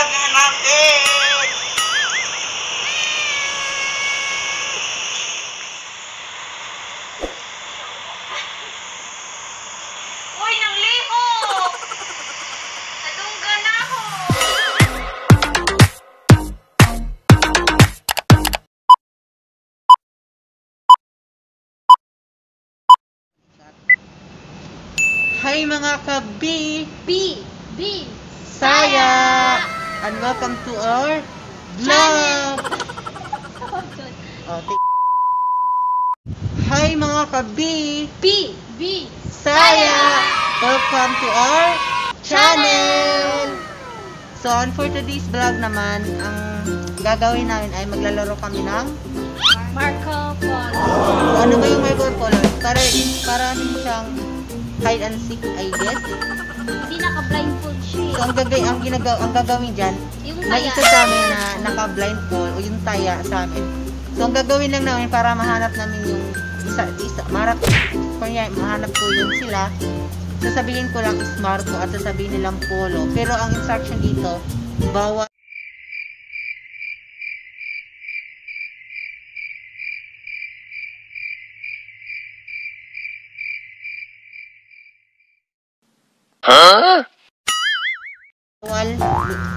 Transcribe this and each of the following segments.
vlog na natin! Uy, nang liho! Nadunggan na ako! Hi mga kabi! B! Saya! And welcome to our vlog! Oh, hi mga kabi! B! Saya! Welcome to our channel! So, for today's vlog naman, ang gagawin namin ay maglalaro kami ng Marco Polo. So, ano ba yung Marco Polo? Para siyang hide and seek, I guess. Hindi naka-blindfold siya. So, ang gagawin dyan, Yung may taya. isa sa amin na naka-blindfold o yung taya sa amin. So, ang gagawin lang namin para mahanap namin yung isa kunya, mahanap ko yung sila. Sasabihin ko lang is Marco at sasabihin nilang Polo. Pero ang instruction dito, bawal. Bawal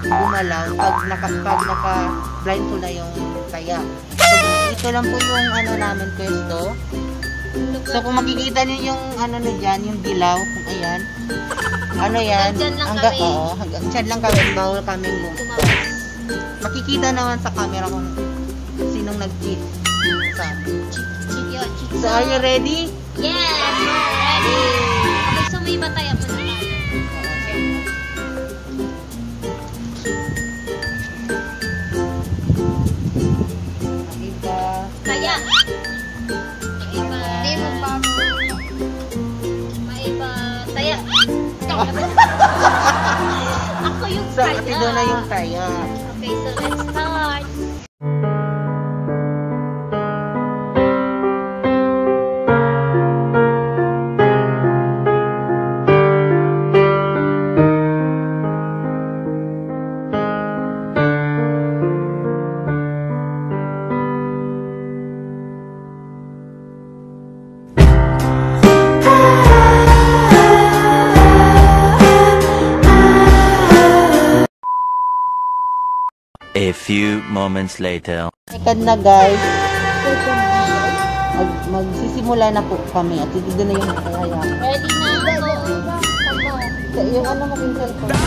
gumalaw pag naka-blindfold na yung taya. So, ito lang po yung ano namin pwesto. So, kung makikita niyo yung ano na dyan, yung dilaw, kung ayan. Ano yan? Hanggang dyan lang kami. Oo, hanggang dyan lang kami. Bawal kami lumabas. Makikita naman sa camera kung sinong nag-cheat sa amin. Cheat. So, are you ready? Yes! Ready! Okay, so may bataya po na tayo. Kaya. Maiba. Hindi mo pa mo. Maiba. Taya. Ako yung So, kaya. ati doon na yung taya. Okay, so let's start. A few moments later. Second na guys. Magsisimula na po kami at dito na yung taya. Ready na ako. Yung ano mo yung cellphone.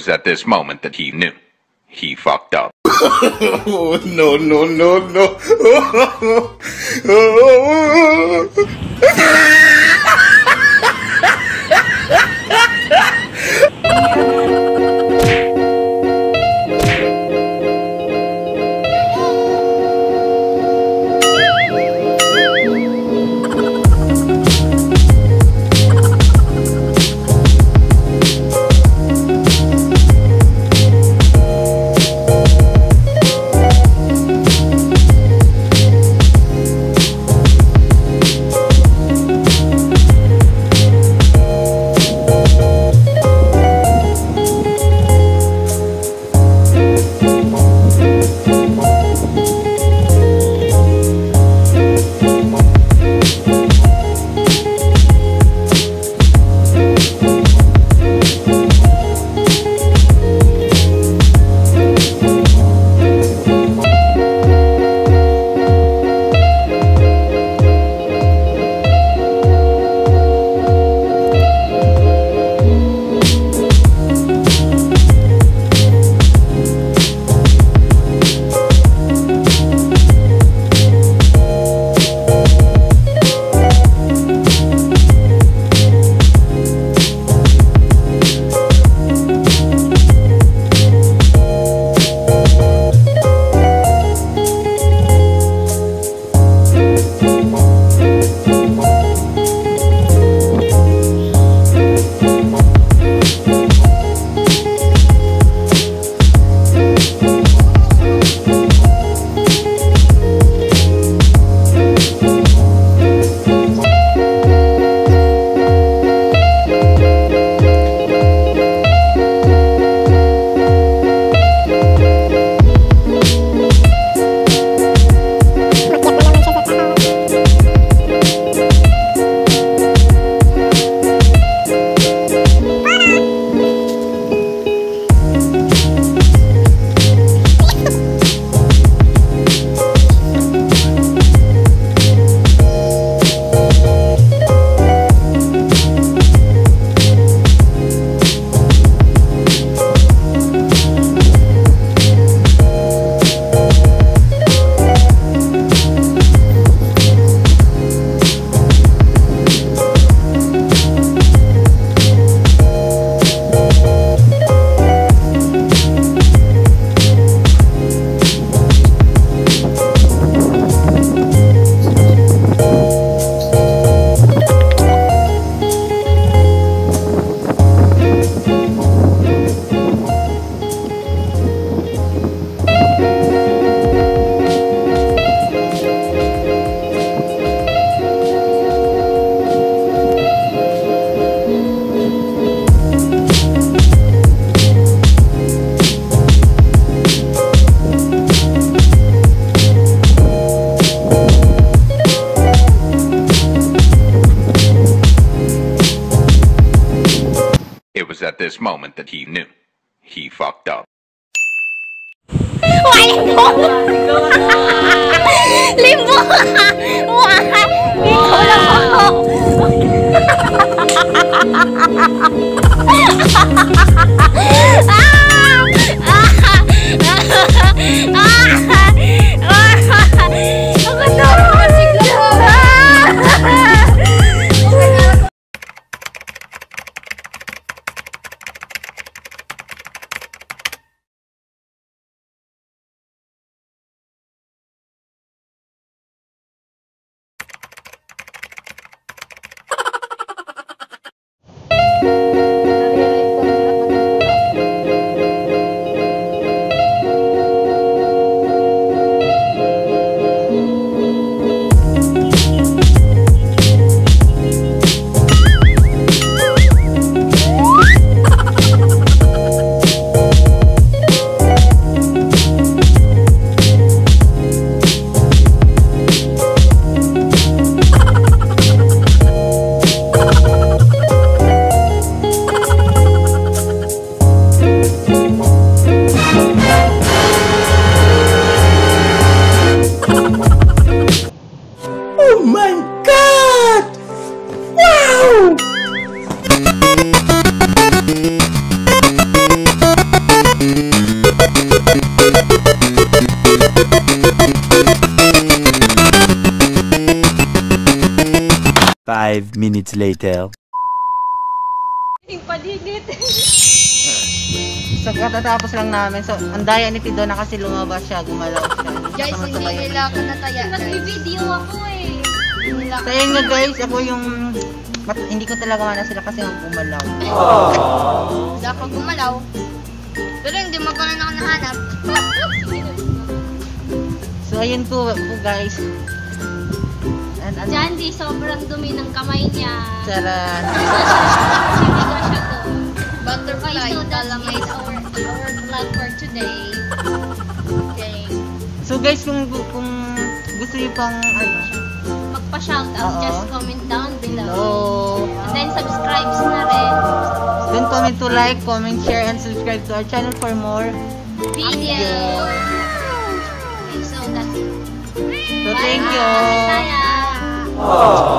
was at this moment that he knew. He fucked up. Oh, no, no, no, no. It was at this moment that he knew. He fucked up. Limbo! Why? Ikaw lang ako! Ako daw! Na-realize ko na sila pag 5 minutes later. Paligid. So, katatapos lang namin. So, ang daya ni Tidona kasi lumabas siya, gumalaw siya. Guys, hindi nila ako nataya. Mag-video ako eh. So, yun nga guys, ako yung... hindi ko talaga mana sila kasi ang gumalaw. Hindi ako gumalaw. Pero hindi mo pa rin ako nahanap. So, ayun po guys. And, Jandy, sobrang dumi ng kamay niya. Charan. Hindi ko siya to. Butterfly, So that's our vlog for today. Okay. So guys, kung gusto niyo pang Magpa-shoutout, Oo. just comment down below. hello. And then subscribe na rin. Don't forget to like, comment, share, and subscribe to our channel for more. Video. Okay, so that's it. So thank you. Bye. Saya.